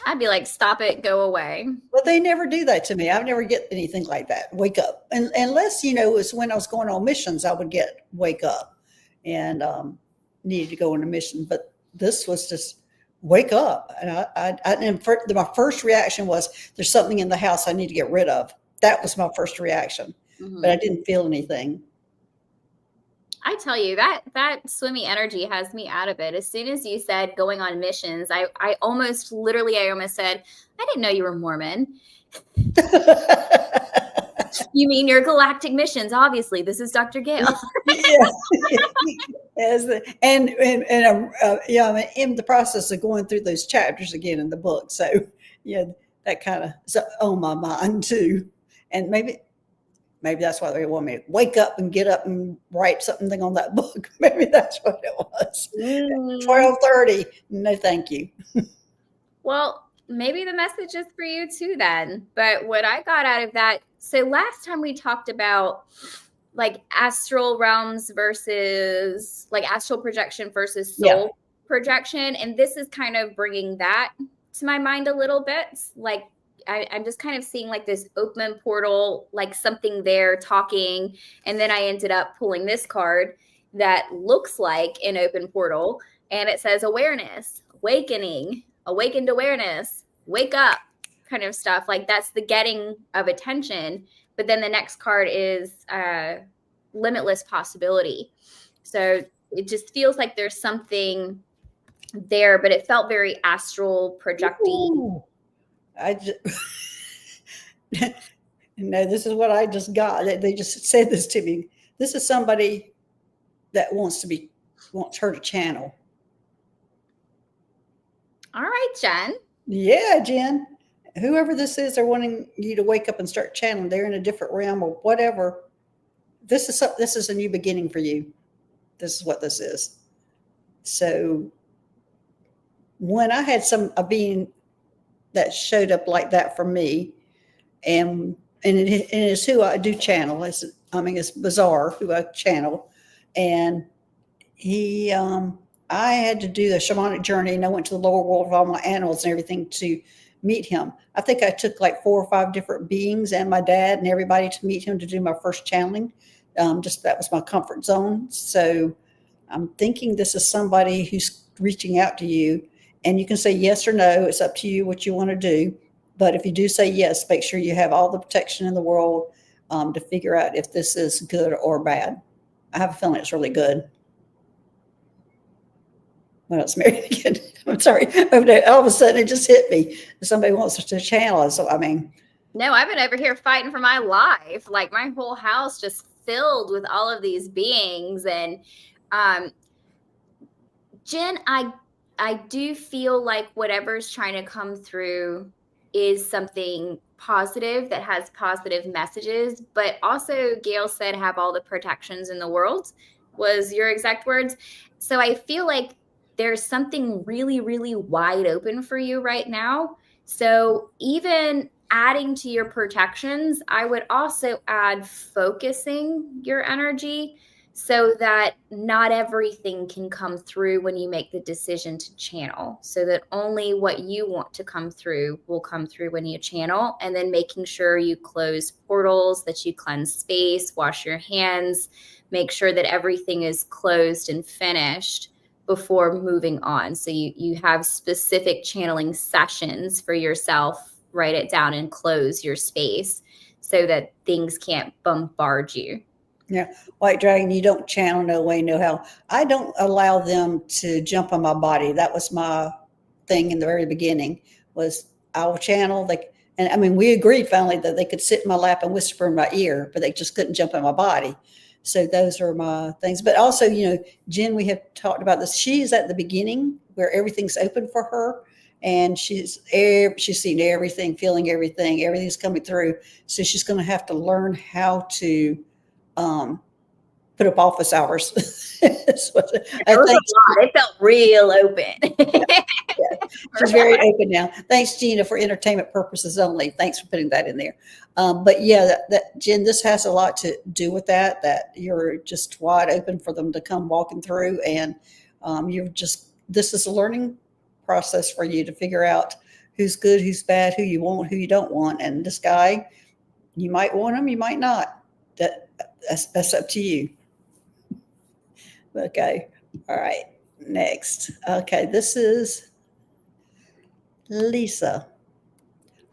I'd be like, stop it, go away. Well, they never do that to me. I've never get anything like that. Wake up. And unless, it was when I was going on missions, I would get wake up and needed to go on a mission. But this was just wake up. And my first reaction was there's something in the house I need to get rid of. That was my first reaction, but I didn't feel anything. I tell you, that swimmy energy has me out of it. As soon as you said going on missions, I almost said, I didn't know you were Mormon. You mean your galactic missions? Obviously, this is Dr. Gail. Yes. And I'm in the process of going through those chapters again in the book. So that kind of is on my mind too. And maybe that's why they want me to wake up and get up and write something on that book. Maybe that's what it was. 12:30. No, thank you. Well, maybe the message is for you too then. But what I got out of that, so last time we talked about like astral realms versus like astral projection versus soul projection. And this is kind of bringing that to my mind a little bit. Like I'm just kind of seeing like this open portal, like something there talking. And then I ended up pulling this card that looks like an open portal. And it says awareness, awakening, awakened awareness, wake up kind of stuff. Like that's the getting of attention. But then the next card is limitless possibility. So it just feels like there's something there, but it felt very astral projecting. I just, no, this is what I just got. They just said this to me. This is somebody that wants her to channel. All right, Jen. Yeah, Jen. Whoever this is, they're wanting you to wake up and start channeling. They're in a different realm or whatever. This is a new beginning for you. This is what this is. So when I had a being that showed up like that for me, and it is who I do channel. It's bizarre who I channel, and he I had to do a shamanic journey, and I went to the lower world of all my animals and everything to meet him. I think I took like 4 or 5 different beings and my dad and everybody to meet him to do my first channeling. Just that was my comfort zone. So I'm thinking this is somebody who's reaching out to you, and you can say yes or no. It's up to you what you want to do. But if you do say yes, make sure you have all the protection in the world to figure out if this is good or bad. I have a feeling it's really good. What else, Mary? Again, I'm sorry. All of a sudden, it just hit me. Somebody wants to channel us. So, I mean, no, I've been over here fighting for my life. Like my whole house just filled with all of these beings. And Jen, I do feel like whatever's trying to come through is something positive that has positive messages, but also Gail said have all the protections in the world was your exact words. So I feel like there's something really, really wide open for you right now. So even adding to your protections, I would also add focusing your energy so that not everything can come through when you make the decision to channel, so that only what you want to come through will come through when you channel. And then making sure you close portals, that you cleanse space, wash your hands, make sure that everything is closed and finished before moving on. So you have specific channeling sessions for yourself, write it down and close your space so that things can't bombard you. Yeah, White Dragon, you don't channel no way, no how. I don't allow them to jump on my body. That was my thing in the very beginning. Was I will channel. And I mean, we agreed finally that they could sit in my lap and whisper in my ear, but they just couldn't jump in my body. So those are my things. But also, Jen, we have talked about this. She's at the beginning where everything's open for her, and she's seen everything, feeling everything, everything's coming through. So she's going to have to learn how to put up office hours. It felt real open. Yeah, she's very open now. Thanks, Gina, for entertainment purposes only. Thanks for putting that in there. But yeah, that Jen, this has a lot to do with that you're just wide open for them to come walking through. And this is a learning process for you to figure out who's good, who's bad, who you want, who you don't want. And this guy, you might want him, you might not. That's up to you. Okay. All right. Next. Okay. This is Lisa.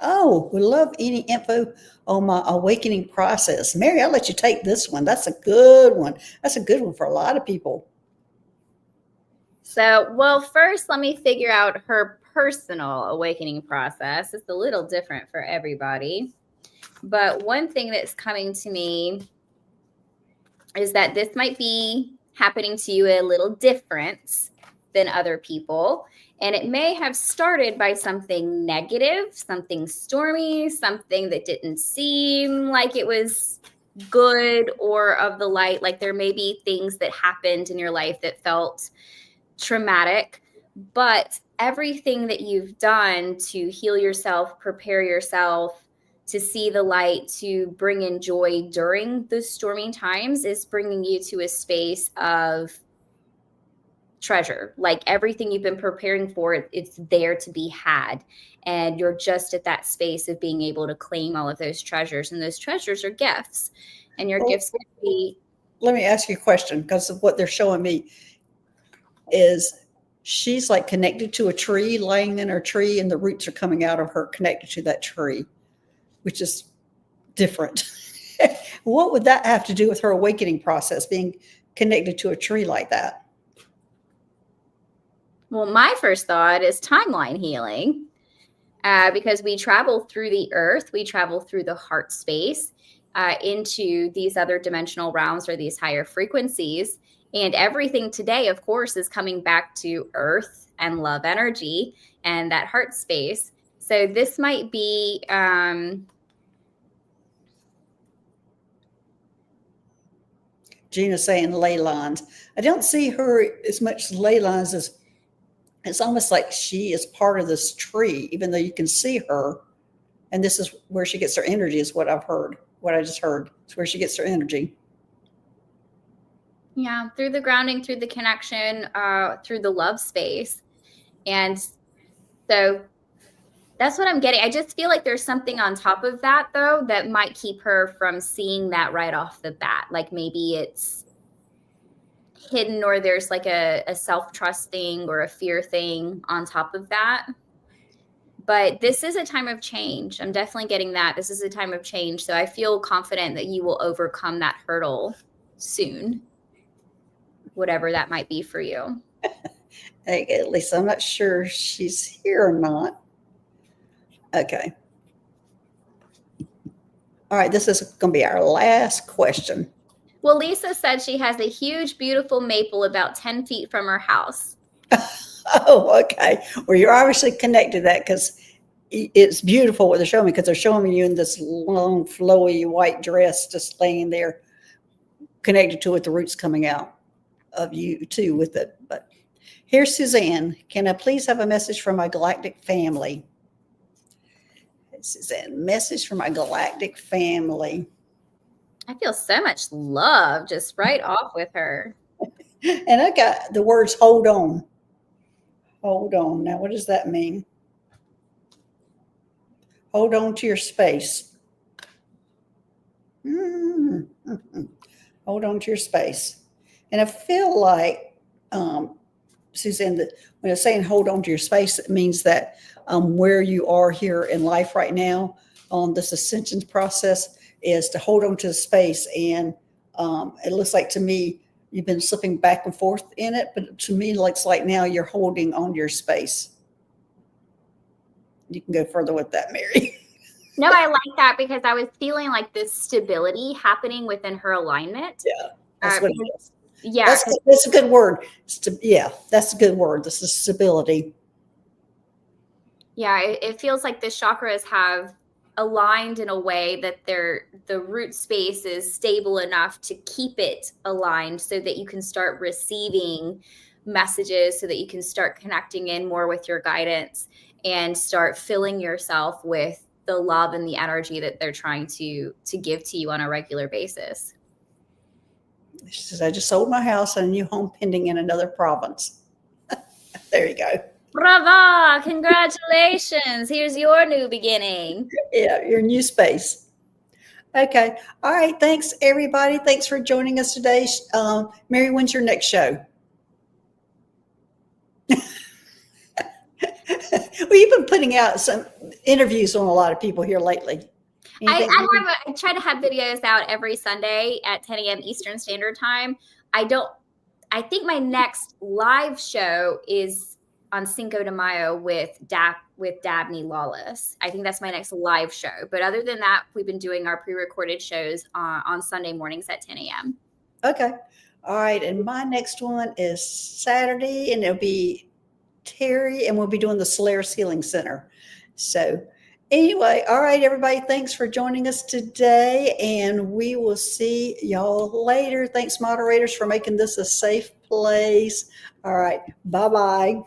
Oh, we love any info on my awakening process. Mary, I'll let you take this one. That's a good one. That's a good one for a lot of people. So, well, first, let me figure out her personal awakening process. It's a little different for everybody. But one thing that's coming to me is that this might be happening to you a little different than other people. And it may have started by something negative, something stormy, something that didn't seem like it was good or of the light. Like there may be things that happened in your life that felt traumatic, but everything that you've done to heal yourself, prepare yourself, to see the light, to bring in joy during the stormy times is bringing you to a space of treasure. Like everything you've been preparing for, it's there to be had. And you're just at that space of being able to claim all of those treasures. And those treasures are gifts. And your gifts can be. Let me ask you a question, because of what they're showing me is she's like connected to a tree, laying in her tree, and the roots are coming out of her connected to that tree, which is different. What would that have to do with her awakening process, being connected to a tree like that? Well, my first thought is timeline healing, because we travel through the earth, we travel through the heart space into these other dimensional realms or these higher frequencies. And everything today, of course, is coming back to earth and love energy and that heart space. So this might be Gina saying ley lines. I don't see her as much ley lines as it's almost like she is part of this tree, even though you can see her. And this is where she gets her energy, is what I've heard, what I just heard. It's where she gets her energy. Yeah, through the grounding, through the connection, through the love space. And so that's what I'm getting. I just feel like there's something on top of that, though, that might keep her from seeing that right off the bat. Like maybe it's hidden, or there's like a self-trust thing or a fear thing on top of that. But this is a time of change. I'm definitely getting that. This is a time of change. So I feel confident that you will overcome that hurdle soon, whatever that might be for you. Hey, at least I'm not sure she's here or not. Okay. All right, this is going to be our last question. Well, Lisa said she has a huge, beautiful maple about 10 feet from her house. Oh, okay. Well, you're obviously connected to that, because it's beautiful what they're showing me, because they're showing you in this long, flowy white dress just laying there, connected to it, the roots coming out of you too with it. But here's Suzanne. Can I please have a message from my galactic family? Suzanne, message from my galactic family. I feel so much love just right off with her. And I got the words hold on. Hold on. Now, what does that mean? Hold on to your space. Mm-hmm. Hold on to your space. And I feel like, Suzanne, that when I'm saying hold on to your space, it means that where you are here in life right now on this ascension process is to hold on to the space. And it looks like to me, you've been slipping back and forth in it, but to me, it looks like now you're holding on to your space. You can go further with that, Mary. No, I like that, because I was feeling like this stability happening within her alignment. Yeah, that's what it is. Yeah, that's a good word. Yeah, that's a good word. This is stability. Yeah, it feels like the chakras have aligned in a way that the root space is stable enough to keep it aligned, so that you can start receiving messages, so that you can start connecting in more with your guidance and start filling yourself with the love and the energy that they're trying to give to you on a regular basis. She says, I just sold my house and a new home pending in another province. There you go. Brava! Congratulations. Here's your new beginning. Yeah, your new space. Okay. All right. Thanks, everybody. Thanks for joining us today. Mary, when's your next show? Well, you've been putting out some interviews on a lot of people here lately. I try to have videos out every Sunday at 10 a.m. Eastern Standard Time. I think my next live show is on Cinco de Mayo with Dabney Lawless. I think that's my next live show. But other than that, we've been doing our pre-recorded shows on Sunday mornings at 10 a.m. Okay. All right. And my next one is Saturday, and it'll be Terry, and we'll be doing the Solaris Healing Center. So anyway, all right, everybody, thanks for joining us today, and we will see y'all later. Thanks, moderators, for making this a safe place. All right. Bye-bye.